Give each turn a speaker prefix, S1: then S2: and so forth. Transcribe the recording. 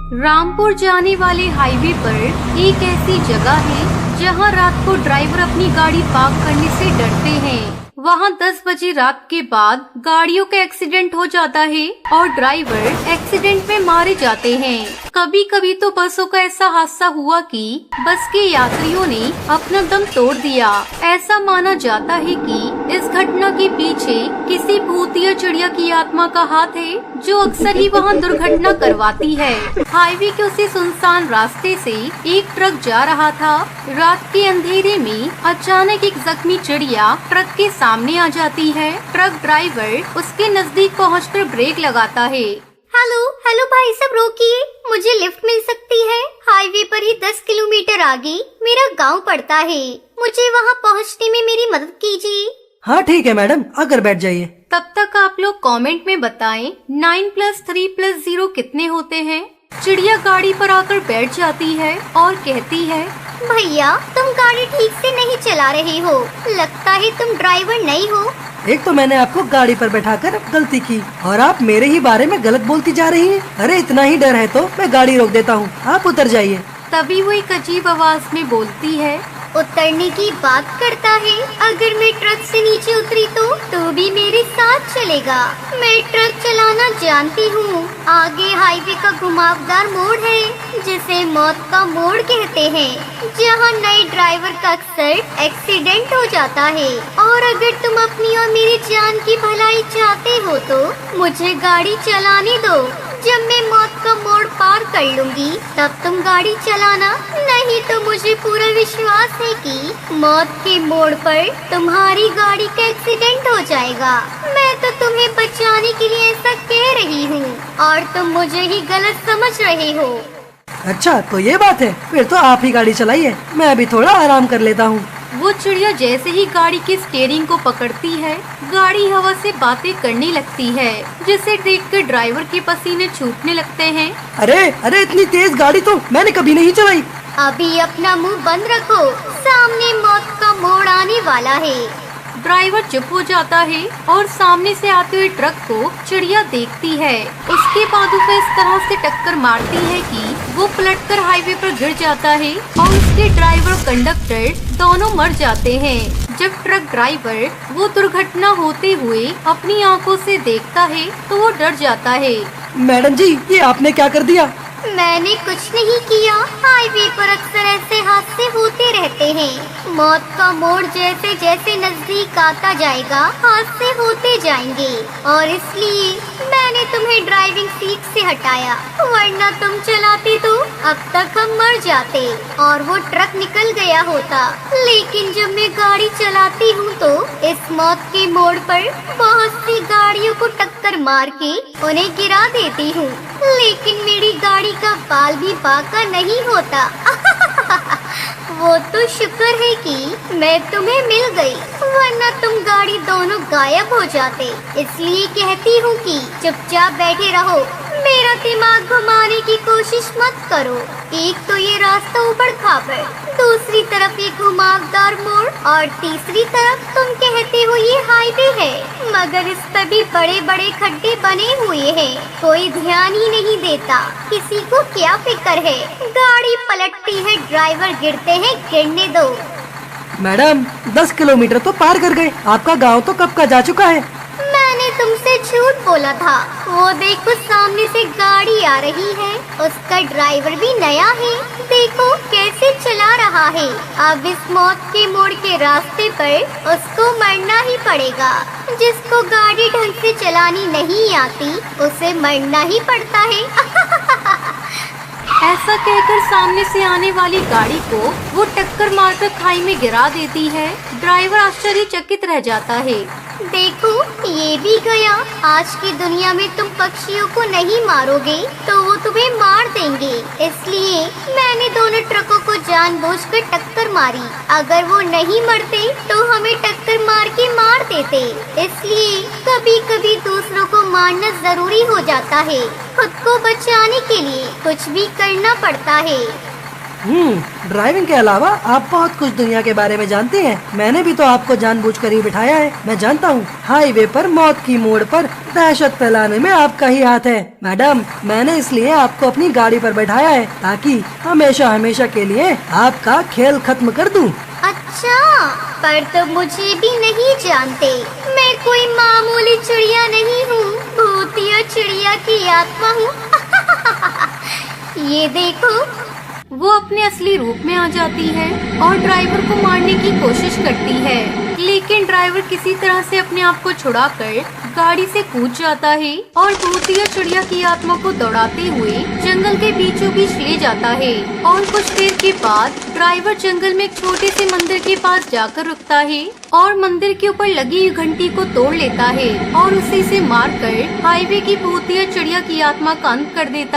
S1: रामपुर जाने वाले हाईवे पर एक ऐसी जगह है जहां रात को ड्राइवर अपनी गाड़ी पार्क करने से डरते हैं। वहां 10 बजे रात के बाद गाड़ियों का एक्सीडेंट हो जाता है और ड्राइवर एक्सीडेंट में मारे जाते हैं। कभी कभी तो बसों का ऐसा हादसा हुआ कि बस के यात्रियों ने अपना दम तोड़ दिया। ऐसा माना जाता है कि इस घटना के पीछे किसी भूतिया चिड़िया की आत्मा का हाथ है जो अक्सर ही वहां दुर्घटना करवाती है। हाईवे के उसी सुनसान रास्ते से एक ट्रक जा रहा था। रात के अंधेरे में अचानक एक जख्मी चिड़िया ट्रक के सामने आ जाती है। ट्रक ड्राइवर उसके नजदीक पहुंचकर ब्रेक लगाता है।
S2: हेलो हेलो भाई साहब, रोकिए, मुझे लिफ्ट मिल सकती है? हाईवे पर ही 10 किलोमीटर आगे मेरा गांव पड़ता है, मुझे वहां पहुंचने में मेरी मदद कीजिए।
S3: हाँ ठीक है मैडम, आकर बैठ जाइए।
S1: तब तक आप लोग कमेंट में बताएं 9 + 3 + 0 कितने होते हैं। चिड़िया गाड़ी पर आकर बैठ जाती है और कहती है,
S2: भैया तुम गाड़ी ठीक से नहीं चला रहे हो, लगता है तुम ड्राइवर नहीं हो।
S3: एक तो मैंने आपको गाड़ी पर बैठाकर गलती की और आप मेरे ही बारे में गलत बोलती जा रही हैं। अरे इतना ही डर है तो मैं गाड़ी रोक देता हूँ, आप उतर जाइए।
S1: तभी वो एक अजीब आवाज में बोलती है,
S2: उतरने की बात करता है, अगर मैं ट्रक से नीचे उतरी तो भी मेरे साथ चलेगा। मैं ट्रक चलाना जानती हूँ। आगे हाईवे का घुमावदार मोड़ है जिसे मौत का मोड़ कहते हैं, जहाँ नए ड्राइवर का अक्सर एक्सीडेंट हो जाता है। और अगर तुम अपनी और मेरी जान की भलाई चाहते हो तो मुझे गाड़ी चलाने दो। जब मैं मौत का मोड़ पार कर लूंगी तब तुम गाड़ी चलाना, नहीं तो मुझे पूरा विश्वास है कि मौत के मोड़ पर तुम्हारी गाड़ी का एक्सीडेंट हो जाएगा। मैं तो तुम्हें बचाने के लिए ऐसा कह रही हूँ और तुम मुझे ही गलत समझ रहे हो।
S3: अच्छा तो ये बात है, फिर तो आप ही गाड़ी चलाइए, मैं अभी थोड़ा आराम कर लेता हूँ।
S1: वो चिड़िया जैसे ही गाड़ी के स्टीयरिंग को पकड़ती है, गाड़ी हवा से बातें करने लगती है, जिसे देखकर ड्राइवर के पसीने छूटने लगते हैं।
S3: अरे इतनी तेज गाड़ी तो मैंने कभी नहीं चलाई।
S2: अभी अपना मुंह बंद रखो, सामने मौत का मोड़ आने वाला है।
S1: ड्राइवर चुप हो जाता है और सामने से आते हुए ट्रक को चिड़िया देखती है। उसके बाद उसे इस तरह से टक्कर मारती है कि वो पलटकर हाईवे पर गिर जाता है और उसके ड्राइवर और कंडक्टर दोनों मर जाते हैं। जब ट्रक ड्राइवर वो दुर्घटना होते हुए अपनी आंखों से देखता है तो वो डर जाता है।
S3: मैडम जी, ये आपने क्या कर दिया?
S2: मैंने कुछ नहीं किया। हाईवे पर अक्सर ऐसे हादसे होते रहते हैं। मौत का मोड़ जैसे जैसे नजदीक आता जाएगा हादसे होते जाएंगे और इसलिए मैंने तुम्हें ड्राइविंग सीट से हटाया, वरना तुम चलाते तो अब तक हम मर जाते और वो ट्रक निकल गया होता। लेकिन जब मैं गाड़ी चलाती हूँ तो इस मौत के मोड़ पर बहुत सी गाड़ियों को टक्कर मार के उन्हें गिरा देती हूँ, लेकिन मेरी गाड़ी का बाल भी बांका नहीं होता। वो तो शुक्र है कि मैं तुम्हें मिल गई, वरना तुम गाड़ी दोनों गायब हो जाते। इसलिए कहती हूँ कि चुपचाप बैठे रहो, मेरा दिमाग घुमाने की कोशिश मत करो। एक तो ये रास्ता ऊबड़ खाबड़, दूसरी तरफ ये घुमावदार मोड़ और तीसरी तरफ तुम कहते हो ये हाईवे है, मगर इस पर भी बड़े बड़े खड्डे बने हुए हैं। कोई ध्यान ही नहीं देता, किसी को क्या फिक्र है। गाड़ी पलटती है, ड्राइवर गिरते हैं, गिरने दो।
S3: मैडम 10 किलोमीटर तो पार कर गए, आपका गांव तो कब का जा चुका है।
S2: मैंने तुमसे झूठ बोला था। वो देखो सामने से गाड़ी आ रही है, उसका ड्राइवर भी नया है, देखो कैसे चला रहा है। अब इस मौत के मोड़ के रास्ते पर उसको मरना ही पड़ेगा। जिसको गाड़ी ढंग से चलानी नहीं आती उसे मरना ही पड़ता है।
S1: ऐसा कहकर सामने से आने वाली गाड़ी को वो टक्कर मारकर खाई में गिरा देती है। ड्राइवर आश्चर्यचकित रह जाता है।
S2: देखो ये भी गया। आज की दुनिया में तुम पक्षियों को नहीं मारोगे तो वो तुम्हें मार देंगे, इसलिए मैंने दोनों ट्रकों को जानबूझकर टक्कर मारी। अगर वो नहीं मरते तो हमें टक्कर मार के मार देते। इसलिए कभी कभी दूसरों को मारना जरूरी हो जाता है। खुद को बचाने के लिए कुछ भी करना पड़ता है।
S3: ड्राइविंग के अलावा आप बहुत कुछ दुनिया के बारे में जानती हैं। मैंने भी तो आपको जानबूझकर ही बिठाया है। मैं जानता हूँ हाईवे पर मौत की मोड़ पर दहशत फैलाने में आपका ही हाथ है। मैडम, मैंने इसलिए आपको अपनी गाड़ी पर बैठाया है ताकि हमेशा हमेशा के लिए आपका खेल खत्म कर दूं।
S2: अच्छा, पर तो मुझे भी नहीं जानते। मैं कोई मामूली चिड़िया नहीं हूँ, भूतिया चिड़िया की आत्मा हूँ। ये देखो।
S1: वो अपने असली रूप में आ जाती है और ड्राइवर को मारने की कोशिश करती है, लेकिन ड्राइवर किसी तरह से अपने आप को छुड़ाकर गाड़ी से कूद जाता है और भूतिया चिड़िया की आत्मा को दौड़ाते हुए जंगल के बीचों बीच ले जाता है। और कुछ देर के बाद ड्राइवर जंगल में एक छोटे से मंदिर के पास जाकर रुकता है और मंदिर के ऊपर लगी हुई घंटी को तोड़ लेता है और उसी से मारकर हाईवे की भूतिया चिड़िया की आत्मा का अंत कर देता है।